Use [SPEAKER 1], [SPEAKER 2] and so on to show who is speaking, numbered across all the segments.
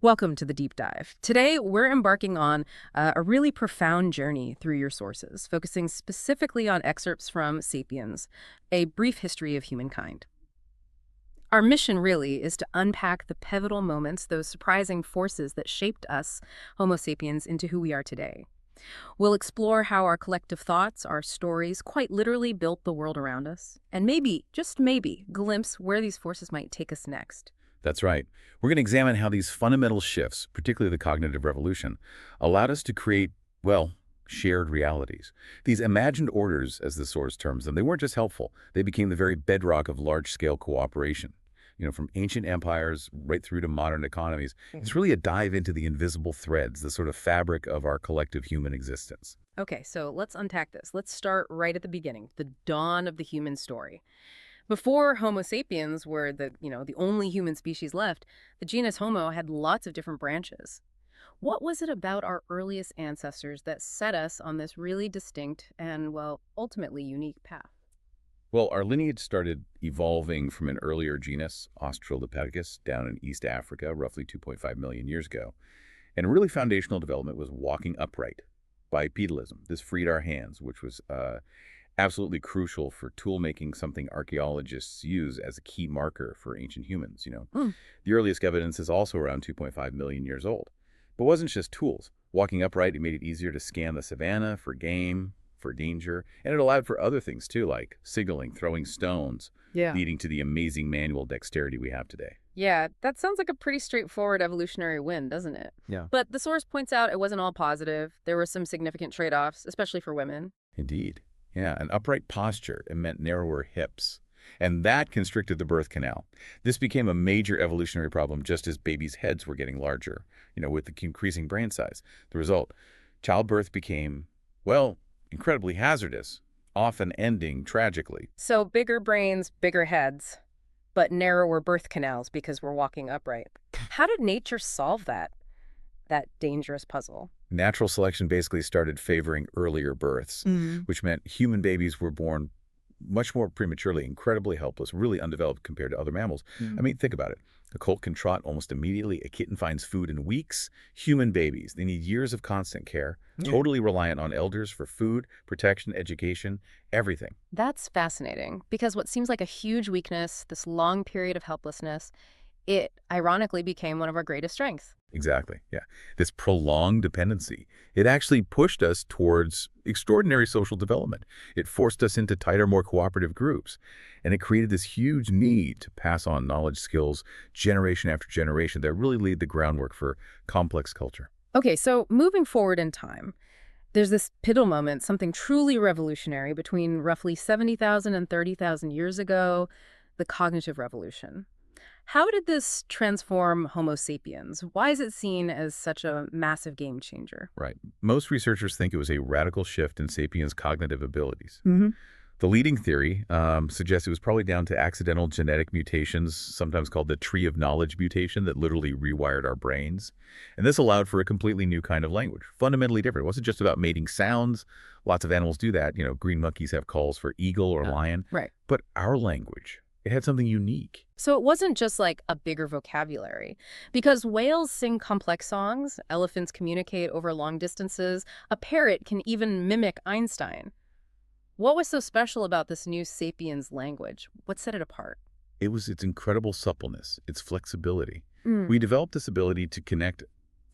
[SPEAKER 1] Welcome to the Deep Dive. Today, we're embarking on a really profound journey through your sources, focusing specifically on excerpts from Sapiens, A Brief History of Humankind. Our mission really is to unpack the pivotal moments, those surprising forces that shaped us, Homo sapiens, into who we are today. We'll explore how our collective thoughts, our stories, quite literally built the world around us, and maybe, just maybe, glimpse where these forces might take us next.
[SPEAKER 2] That's right. We're going to examine how these fundamental shifts, particularly the cognitive revolution, allowed us to create, well, shared realities. These imagined orders, as the source terms them, they weren't just helpful. They became the very bedrock of large-scale cooperation. From ancient empires right through to modern economies. It's really a dive into the invisible threads, the sort of fabric of our collective human existence.
[SPEAKER 1] Okay, so let's unpack this. Let's start right at the beginning, the dawn of the human story. Before Homo sapiens were the only human species left, the genus Homo had lots of different branches. What was it about our earliest ancestors that set us on this really distinct and, well, ultimately unique path?
[SPEAKER 2] Well, our lineage started evolving from an earlier genus, Australopithecus, down in East Africa, roughly 2.5 million years ago. And a really foundational development was walking upright, bipedalism. This freed our hands, which was absolutely crucial for tool making, something archaeologists use as a key marker for ancient humans. The earliest evidence is also around 2.5 million years old. But it wasn't just tools. Walking upright, it made it easier to scan the savanna for game, for danger, and it allowed for other things too, like signaling, throwing stones,
[SPEAKER 1] Yeah.
[SPEAKER 2] leading to the amazing manual dexterity we have today.
[SPEAKER 1] Yeah, that sounds like a pretty straightforward evolutionary win, doesn't it?
[SPEAKER 2] Yeah.
[SPEAKER 1] But the source points out it wasn't all positive. There were some significant trade-offs, especially for women.
[SPEAKER 2] Indeed. Yeah, an upright posture, it meant narrower hips. And that constricted the birth canal. This became a major evolutionary problem just as babies' heads were getting larger, with the increasing brain size. The result, childbirth became, well, incredibly hazardous, often ending tragically.
[SPEAKER 1] So bigger brains, bigger heads, but narrower birth canals because we're walking upright. How did nature solve that dangerous puzzle?
[SPEAKER 2] Natural selection basically started favoring earlier births, which meant human babies were born much more prematurely, incredibly helpless, really undeveloped compared to other mammals. I mean, think about it. A colt can trot almost immediately. A kitten finds food in weeks. Human babies, they need years of constant care, totally reliant on elders for food, protection, education, everything.
[SPEAKER 1] That's fascinating because what seems like a huge weakness, this long period of helplessness, it ironically became one of our greatest strengths.
[SPEAKER 2] Exactly, yeah. This prolonged dependency, it actually pushed us towards extraordinary social development. It forced us into tighter, more cooperative groups. And it created this huge need to pass on knowledge skills generation after generation that really laid the groundwork for complex culture.
[SPEAKER 1] Okay, so moving forward in time, there's this pivotal moment, something truly revolutionary between roughly 70,000 and 30,000 years ago, the cognitive revolution. How did this transform Homo sapiens? Why is it seen as such a massive game changer?
[SPEAKER 2] Right. Most researchers think it was a radical shift in sapiens' cognitive abilities. The leading theory suggests it was probably down to accidental genetic mutations, sometimes called the tree of knowledge mutation, that literally rewired our brains. And this allowed for a completely new kind of language, fundamentally different. It wasn't just about mating sounds. Lots of animals do that. Green monkeys have calls for eagle or lion.
[SPEAKER 1] Right.
[SPEAKER 2] But our language, it had something unique.
[SPEAKER 1] So it wasn't just like a bigger vocabulary. Because whales sing complex songs, elephants communicate over long distances, a parrot can even mimic Einstein. What was so special about this new sapiens language? What set it apart?
[SPEAKER 2] It was its incredible suppleness, its flexibility. We developed this ability to connect,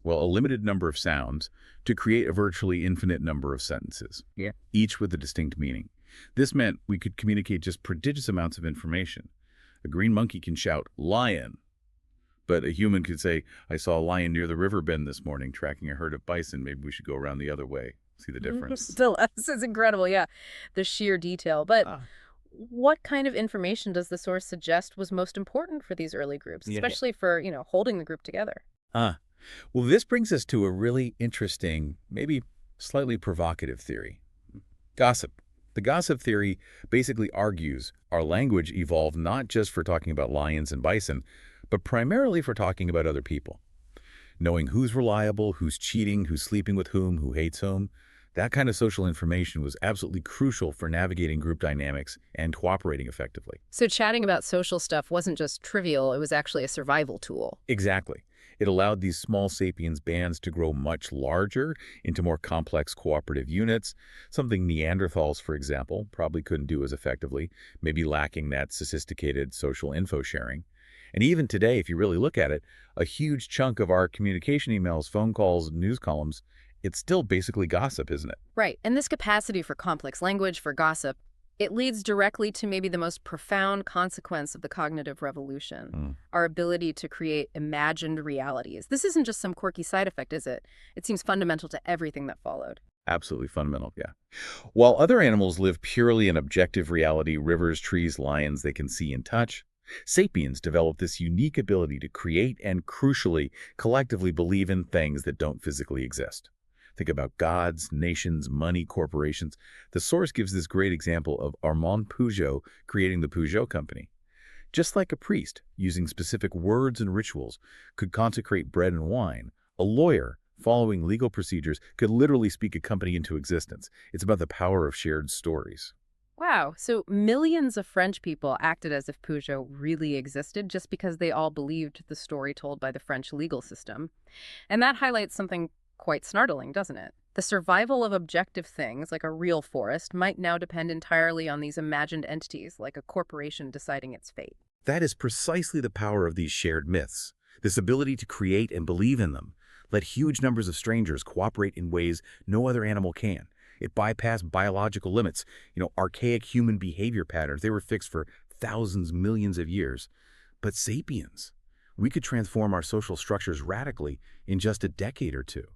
[SPEAKER 2] well, a limited number of sounds to create a virtually infinite number of sentences, each with a distinct meaning. This meant we could communicate just prodigious amounts of information. A green monkey can shout, "Lion," but a human could say, "I saw a lion near the river bend this morning tracking a herd of bison. Maybe we should go around the other way." See the difference?
[SPEAKER 1] Still, this is incredible, yeah. The sheer detail. But what kind of information does the source suggest was most important for these early groups, especially for, holding the group together?
[SPEAKER 2] Well, this brings us to a really interesting, maybe slightly provocative theory. Gossip. The gossip theory basically argues our language evolved not just for talking about lions and bison, but primarily for talking about other people. Knowing who's reliable, who's cheating, who's sleeping with whom, who hates whom. That kind of social information was absolutely crucial for navigating group dynamics and cooperating effectively.
[SPEAKER 1] So chatting about social stuff wasn't just trivial, it was actually a survival tool.
[SPEAKER 2] Exactly. It allowed these small sapiens bands to grow much larger into more complex cooperative units, something Neanderthals, for example, probably couldn't do as effectively, maybe lacking that sophisticated social info sharing. And even today, if you really look at it, a huge chunk of our communication emails, phone calls, news columns, it's still basically gossip, isn't it?
[SPEAKER 1] Right. And this capacity for complex language, for gossip, it leads directly to maybe the most profound consequence of the cognitive revolution,
[SPEAKER 2] Mm.
[SPEAKER 1] our ability to create imagined realities. This isn't just some quirky side effect, is it? It seems fundamental to everything that followed.
[SPEAKER 2] Absolutely fundamental, yeah. While other animals live purely in objective reality, rivers, trees, lions, they can see and touch, sapiens developed this unique ability to create and, crucially, collectively believe in things that don't physically exist. Think about gods, nations, money, corporations. The source gives this great example of Armand Peugeot creating the Peugeot Company. Just like a priest, using specific words and rituals, could consecrate bread and wine, a lawyer, following legal procedures, could literally speak a company into existence. It's about the power of shared stories.
[SPEAKER 1] Wow. So millions of French people acted as if Peugeot really existed just because they all believed the story told by the French legal system. And that highlights something quite startling, doesn't it? The survival of objective things, like a real forest, might now depend entirely on these imagined entities, like a corporation deciding its fate.
[SPEAKER 2] That is precisely the power of these shared myths, this ability to create and believe in them. Let huge numbers of strangers cooperate in ways no other animal can. It bypassed biological limits, archaic human behavior patterns. They were fixed for thousands, millions of years. But sapiens, we could transform our social structures radically in just a decade or two.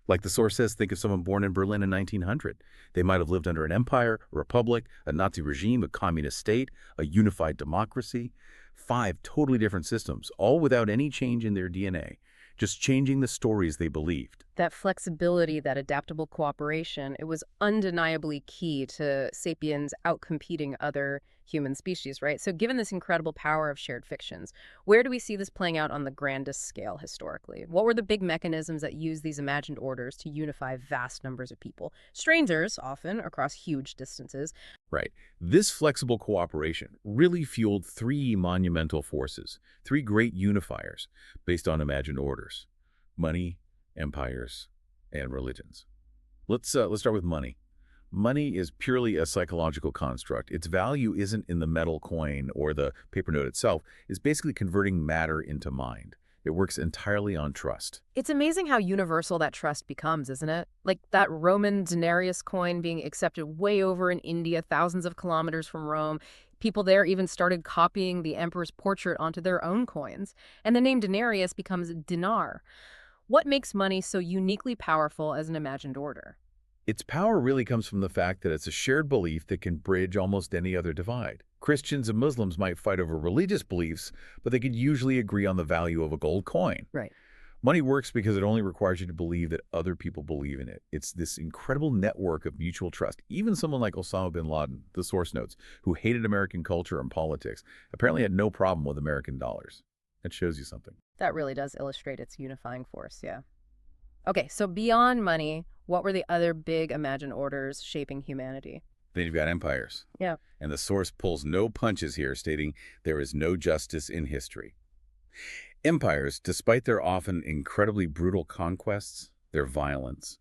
[SPEAKER 2] Like the source says, think of someone born in Berlin in 1900. They might have lived under an empire, a republic, a Nazi regime, a communist state, a unified democracy. 5 totally different systems, all without any change in their DNA, just changing the stories they believed.
[SPEAKER 1] That flexibility, that adaptable cooperation, it was undeniably key to sapiens outcompeting other human species, right? So given this incredible power of shared fictions, where do we see this playing out on the grandest scale historically? What were the big mechanisms that used these imagined orders to unify vast numbers of people? Strangers, often, across huge distances.
[SPEAKER 2] Right. This flexible cooperation really fueled 3 monumental forces, 3 great unifiers based on imagined orders: money, empires, and religions. Let's start with money. Money is purely a psychological construct. Its value isn't in the metal coin or the paper note itself. It's basically converting matter into mind. It works entirely on trust.
[SPEAKER 1] It's amazing how universal that trust becomes, isn't it? Like that Roman denarius coin being accepted way over in India, thousands of kilometers from Rome. People there even started copying the emperor's portrait onto their own coins. And the name denarius becomes dinar. What makes money so uniquely powerful as an imagined order?
[SPEAKER 2] Its power really comes from the fact that it's a shared belief that can bridge almost any other divide. Christians and Muslims might fight over religious beliefs, but they could usually agree on the value of a gold coin.
[SPEAKER 1] Right.
[SPEAKER 2] Money works because it only requires you to believe that other people believe in it. It's this incredible network of mutual trust. Even someone like Osama bin Laden, the source notes, who hated American culture and politics, apparently had no problem with American dollars. That shows you something.
[SPEAKER 1] That really does illustrate its unifying force, yeah. Okay, so beyond money, what were the other big imagined orders shaping humanity?
[SPEAKER 2] Then you've got empires.
[SPEAKER 1] Yeah.
[SPEAKER 2] And the source pulls no punches here, stating there is no justice in history. Empires, despite their often incredibly brutal conquests, their violence,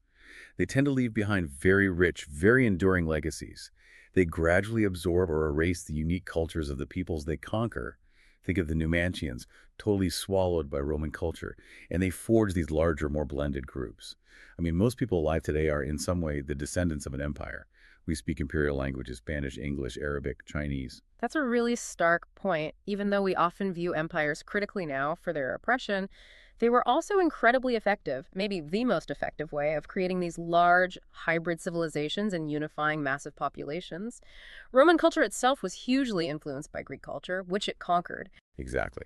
[SPEAKER 2] they tend to leave behind very rich, very enduring legacies. They gradually absorb or erase the unique cultures of the peoples they conquer. Think of the Numantians, totally swallowed by Roman culture, and they forge these larger, more blended groups. I mean, most people alive today are in some way the descendants of an empire. We speak imperial languages: Spanish, English, Arabic, Chinese.
[SPEAKER 1] That's a really stark point. Even though we often view empires critically now for their oppression, they were also incredibly effective, maybe the most effective way of creating these large hybrid civilizations and unifying massive populations. Roman culture itself was hugely influenced by Greek culture, which it conquered.
[SPEAKER 2] Exactly.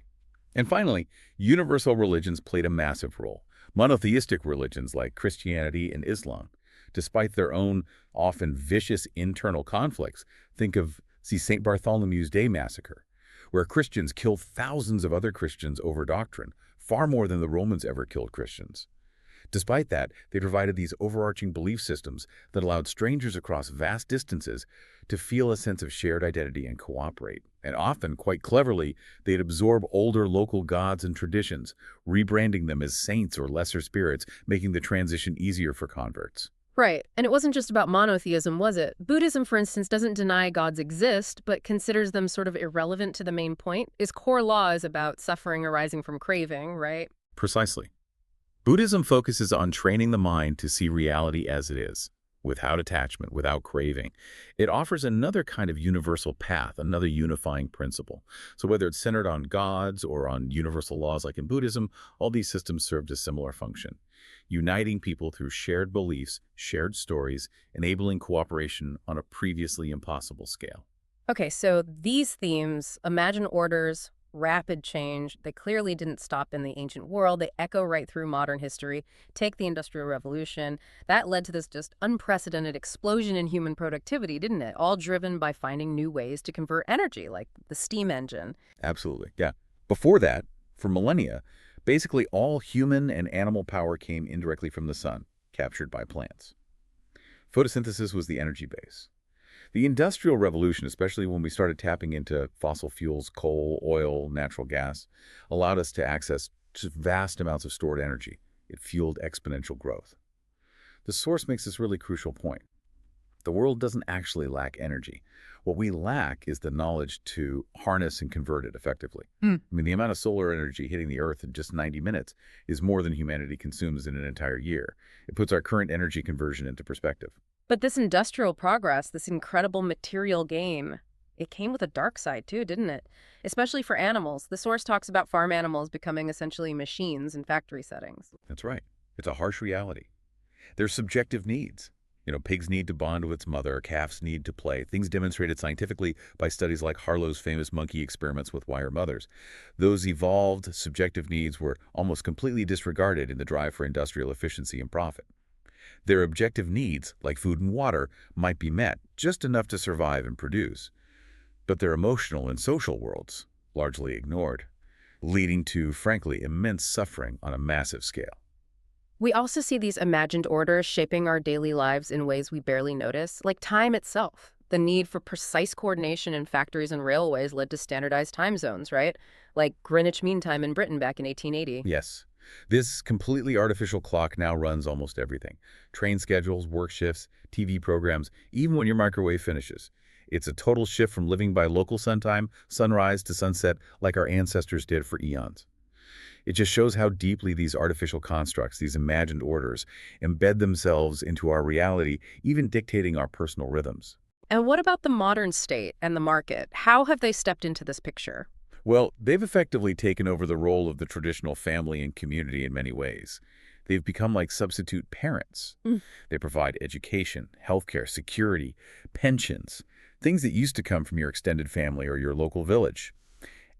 [SPEAKER 2] And finally, universal religions played a massive role. Monotheistic religions like Christianity and Islam, despite their own often vicious internal conflicts, think of St. Bartholomew's Day massacre, where Christians killed thousands of other Christians over doctrine, far more than the Romans ever killed Christians. Despite that, they provided these overarching belief systems that allowed strangers across vast distances to feel a sense of shared identity and cooperate. And often, quite cleverly, they'd absorb older local gods and traditions, rebranding them as saints or lesser spirits, making the transition easier for converts.
[SPEAKER 1] Right. And it wasn't just about monotheism, was it? Buddhism, for instance, doesn't deny gods exist, but considers them sort of irrelevant to the main point. Its core law is about suffering arising from craving, right?
[SPEAKER 2] Precisely. Buddhism focuses on training the mind to see reality as it is, without attachment, without craving. It offers another kind of universal path, another unifying principle. So whether it's centered on gods or on universal laws like in Buddhism, all these systems served a similar function, uniting people through shared beliefs, shared stories, enabling cooperation on a previously impossible scale.
[SPEAKER 1] Okay, so these themes, imagine orders, rapid change, they clearly didn't stop in the ancient world. They echo right through modern history. Take the Industrial Revolution. That led to this just unprecedented explosion in human productivity, didn't it? All driven by finding new ways to convert energy, like the steam engine.
[SPEAKER 2] Absolutely, yeah. Before that, for millennia, basically all human and animal power came indirectly from the sun, captured by plants. Photosynthesis was the energy base. The Industrial Revolution, especially when we started tapping into fossil fuels, coal, oil, natural gas, allowed us to access just vast amounts of stored energy. It fueled exponential growth. The source makes this really crucial point. The world doesn't actually lack energy. What we lack is the knowledge to harness and convert it effectively. I mean, the amount of solar energy hitting the Earth in just 90 minutes is more than humanity consumes in an entire year. It puts our current energy conversion into perspective.
[SPEAKER 1] But this industrial progress, this incredible material gain, it came with a dark side too, didn't it? Especially for animals. The source talks about farm animals becoming essentially machines in factory settings.
[SPEAKER 2] That's right. It's a harsh reality. There's subjective needs. Pigs need to bond with its mother, calves need to play, things demonstrated scientifically by studies like Harlow's famous monkey experiments with wire mothers. Those evolved subjective needs were almost completely disregarded in the drive for industrial efficiency and profit. Their objective needs, like food and water, might be met, just enough to survive and produce. But their emotional and social worlds, largely ignored, leading to, frankly, immense suffering on a massive scale.
[SPEAKER 1] We also see these imagined orders shaping our daily lives in ways we barely notice, like time itself. The need for precise coordination in factories and railways led to standardized time zones, right? Like Greenwich Mean Time in Britain back in 1880.
[SPEAKER 2] Yes. This completely artificial clock now runs almost everything. Train schedules, work shifts, TV programs, even when your microwave finishes. It's a total shift from living by local sun time, sunrise to sunset, like our ancestors did for eons. It just shows how deeply these artificial constructs, these imagined orders, embed themselves into our reality, even dictating our personal rhythms.
[SPEAKER 1] And what about the modern state and the market? How have they stepped into this picture?
[SPEAKER 2] Well, they've effectively taken over the role of the traditional family and community in many ways. They've become like substitute parents. They provide education, healthcare, security, pensions, things that used to come from your extended family or your local village.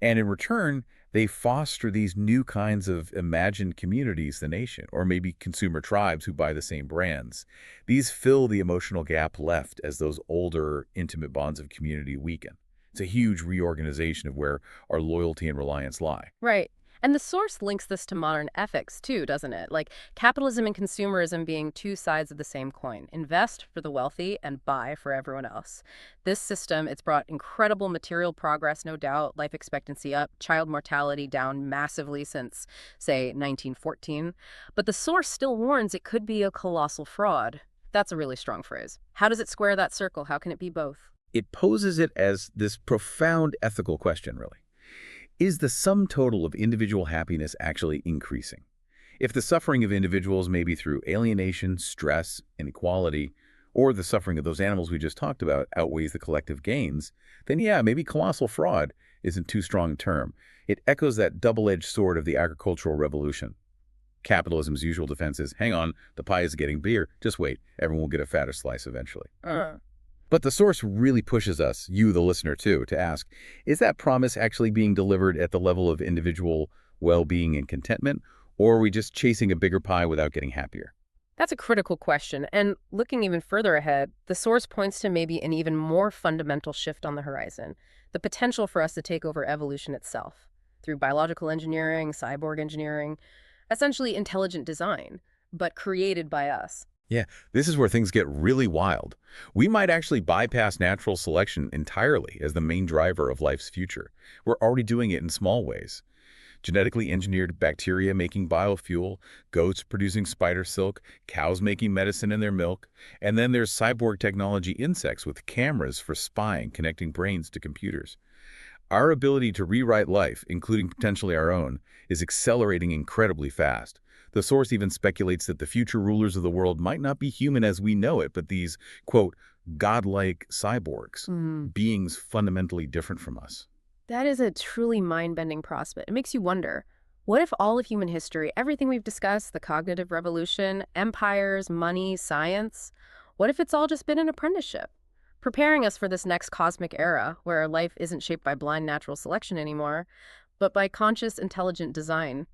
[SPEAKER 2] And in return, they foster these new kinds of imagined communities, the nation, or maybe consumer tribes who buy the same brands. These fill the emotional gap left as those older, intimate bonds of community weaken. It's a huge reorganization of where our loyalty and reliance lie.
[SPEAKER 1] Right. And the source links this to modern ethics too, doesn't it? Like capitalism and consumerism being two sides of the same coin. Invest for the wealthy and buy for everyone else. This system, it's brought incredible material progress, no doubt, life expectancy up, child mortality down massively since, say, 1914. But the source still warns it could be a colossal fraud. That's a really strong phrase. How does it square that circle? How can it be both?
[SPEAKER 2] It poses it as this profound ethical question, really. Is the sum total of individual happiness actually increasing? If the suffering of individuals may be through alienation, stress, inequality, or the suffering of those animals we just talked about outweighs the collective gains, then yeah, maybe colossal fraud isn't too strong a term. It echoes that double-edged sword of the agricultural revolution. Capitalism's usual defense is, hang on, the pie is getting bigger. Just wait, everyone will get a fatter slice eventually. But the source really pushes us, you the listener too, to ask, is that promise actually being delivered at the level of individual well-being and contentment, or are we just chasing a bigger pie without getting happier?
[SPEAKER 1] That's a critical question. And looking even further ahead, the source points to maybe an even more fundamental shift on the horizon, the potential for us to take over evolution itself through biological engineering, cyborg engineering, essentially intelligent design. but created by us.
[SPEAKER 2] Yeah, this is where things get really wild. We might actually bypass natural selection entirely as the main driver of life's future. We're already doing it in small ways. Genetically engineered bacteria making biofuel, goats producing spider silk, cows making medicine in their milk, and then there's cyborg technology insects with cameras for spying, connecting brains to computers. Our ability to rewrite life, including potentially our own, is accelerating incredibly fast. The source even speculates that the future rulers of the world might not be human as we know it, but these, quote, godlike cyborgs, beings fundamentally different from us.
[SPEAKER 1] That is a truly mind-bending prospect. It makes you wonder, what if all of human history, everything we've discussed, the cognitive revolution, empires, money, science, what if it's all just been an apprenticeship, preparing us for this next cosmic era where life isn't shaped by blind natural selection anymore, but by conscious, intelligent design?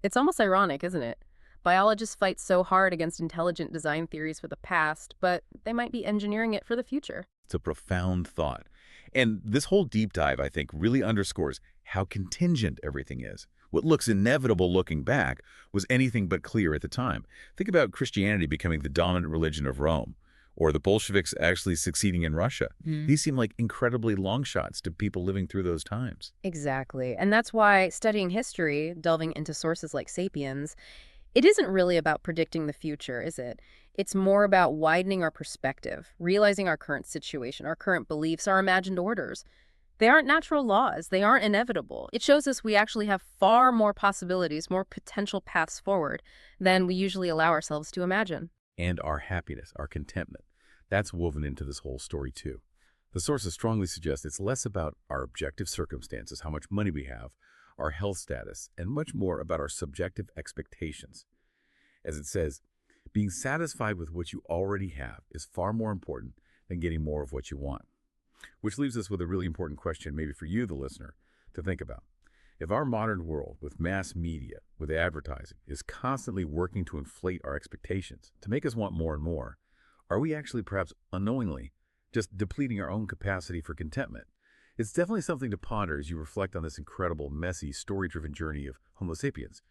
[SPEAKER 1] It's almost ironic, isn't it? Biologists fight so hard against intelligent design theories for the past, but they might be engineering it for the future.
[SPEAKER 2] It's a profound thought. And this whole deep dive, I think, really underscores how contingent everything is. What looks inevitable looking back was anything but clear at the time. Think about Christianity becoming the dominant religion of Rome, or the Bolsheviks actually succeeding in Russia. These seem like incredibly long shots to people living through those times.
[SPEAKER 1] Exactly. And that's why studying history, delving into sources like Sapiens, it isn't really about predicting the future, is it? It's more about widening our perspective, realizing our current situation, our current beliefs, our imagined orders. They aren't natural laws. They aren't inevitable. It shows us we actually have far more possibilities, more potential paths forward than we usually allow ourselves to imagine.
[SPEAKER 2] And our happiness, our contentment, that's woven into this whole story too. The sources strongly suggest it's less about our objective circumstances, how much money we have, our health status, and much more about our subjective expectations. As it says, being satisfied with what you already have is far more important than getting more of what you want. Which leaves us with a really important question, maybe for you, the listener, to think about. If our modern world, with mass media, with advertising, is constantly working to inflate our expectations, to make us want more and more, are we actually perhaps unknowingly just depleting our own capacity for contentment? It's definitely something to ponder as you reflect on this incredible, messy, story-driven journey of Homo sapiens.